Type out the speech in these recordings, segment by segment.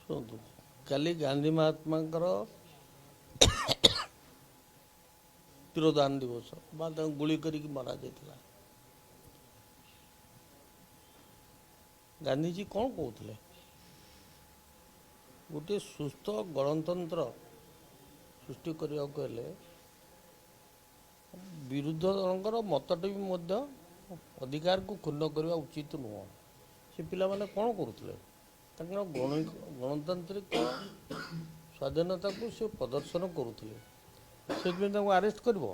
ଶୁଣନ୍ତୁ କାଲି ଗାନ୍ଧୀ ମହାତ୍ମାଙ୍କର ତିରୋଧାନ ଦିବସ ବା ତାଙ୍କୁ ଗୁଳି କରିକି ମରାଯାଇଥିଲା। ଗାନ୍ଧୀଜୀ କ'ଣ କହୁଥିଲେ? ଗୋଟିଏ ସୁସ୍ଥ ଗଣତନ୍ତ୍ର ସୃଷ୍ଟି କରିବାକୁ ହେଲେ ବିରୁଦ୍ଧ ଦଳଙ୍କର ମତଟି ବି ମଧ୍ୟ ଅଧିକାରକୁ କ୍ଷୁଣ୍ଣ କରିବା ଉଚିତ ନୁହଁ। ସେ ପିଲାମାନେ କ'ଣ କରୁଥିଲେ? ତାଙ୍କର ଗଣତାନ୍ତ୍ରିକ ସ୍ୱାଧୀନତାକୁ ସେ ପ୍ରଦର୍ଶନ କରୁଥିଲେ। ସେଥିପାଇଁ ତାଙ୍କୁ ଆରେଷ୍ଟ କରିବ?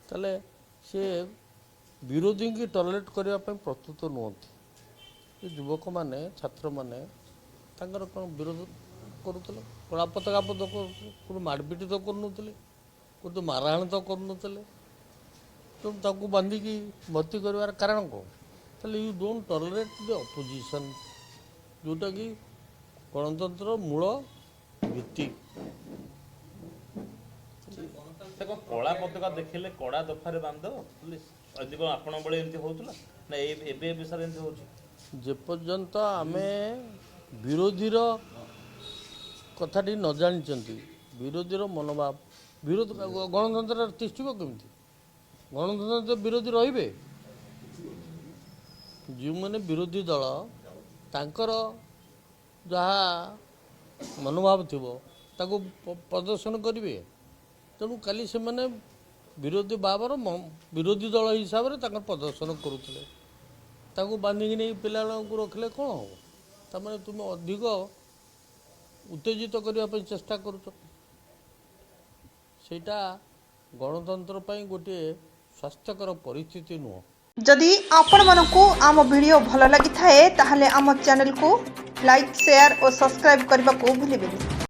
ତାହେଲେ ସେ ବିରୋଧୀଙ୍କୁ ଟଲରେଟ୍ କରିବା ପାଇଁ ପ୍ରସ୍ତୁତ ନୁହନ୍ତି। ଏ ଯୁବକମାନେ ଛାତ୍ରମାନେ ତାଙ୍କର କ'ଣ ବିରୋଧ କରୁଥିଲେ? କଳା ପତାକା କେଉଁଠି ମାଡ଼ପିଟ ତ କରୁନଥିଲେ, କେଉଁଠି ମାରହାଣ ତ କରୁନଥିଲେ। ତେଣୁ ତାଙ୍କୁ ବାନ୍ଧିକି ଭର୍ତ୍ତି କରିବାର କାରଣ କ'ଣ? ତାହେଲେ you don't tolerate the opposition, ଯେଉଁଟାକି ଗଣତନ୍ତ୍ରର ମୂଳ ଭିତ୍ତି। କଳା ପତାକା ଦେଖିଲେ କଡ଼ା ଦଫାରେ ବାନ୍ଧ ପୁଲିସ ଅଧିକ ଆପଣ ବେଳେ ଏମିତି ହେଉଥିଲା ନା ଏବେ ବିଷୟରେ ଏମିତି ହେଉଛି? ଯେପର୍ଯ୍ୟନ୍ତ ଆମେ ବିରୋଧୀର କଥାଟି ନ ଜାଣିଛନ୍ତି, ବିରୋଧୀର ମନୋଭାବ, ବିରୋଧ ଗଣତନ୍ତ୍ରରେ ତିଷ୍ଠିବ କେମିତି? ଗଣତନ୍ତ୍ର ବିରୋଧୀ ରହିବେ। ଯେଉଁମାନେ ବିରୋଧୀ ଦଳ ତାଙ୍କର ଯାହା ମନୋଭାବ ଥିବ ତାକୁ ପ୍ରଦର୍ଶନ କରିବେ। ତେଣୁ କାଲି ସେମାନେ ବିରୋଧୀ ଭାବର ବିରୋଧୀ ଦଳ ହିସାବରେ ତାଙ୍କର ପ୍ରଦର୍ଶନ କରୁଥିଲେ। ତାଙ୍କୁ ବାନ୍ଧିକି ନେଇ ପିଲାମାନଙ୍କୁ ରଖିଲେ କ'ଣ ହେବ? ତାମାନେ ତୁମେ ଅଧିକ ଉତ୍ତେଜିତ କରିବା ପାଇଁ ଚେଷ୍ଟା କରୁଛ। ସେଇଟା ଗଣତନ୍ତ୍ର ପାଇଁ ଗୋଟିଏ ସ୍ୱାସ୍ଥ୍ୟକର ପରିସ୍ଥିତି ନୁହଁ। जदि आपणमानंकु आम वीडियो भल लगी थाए ताहले आम चैनल को लाइक शेयर और सब्सक्राइब करने को भूलिबेनि।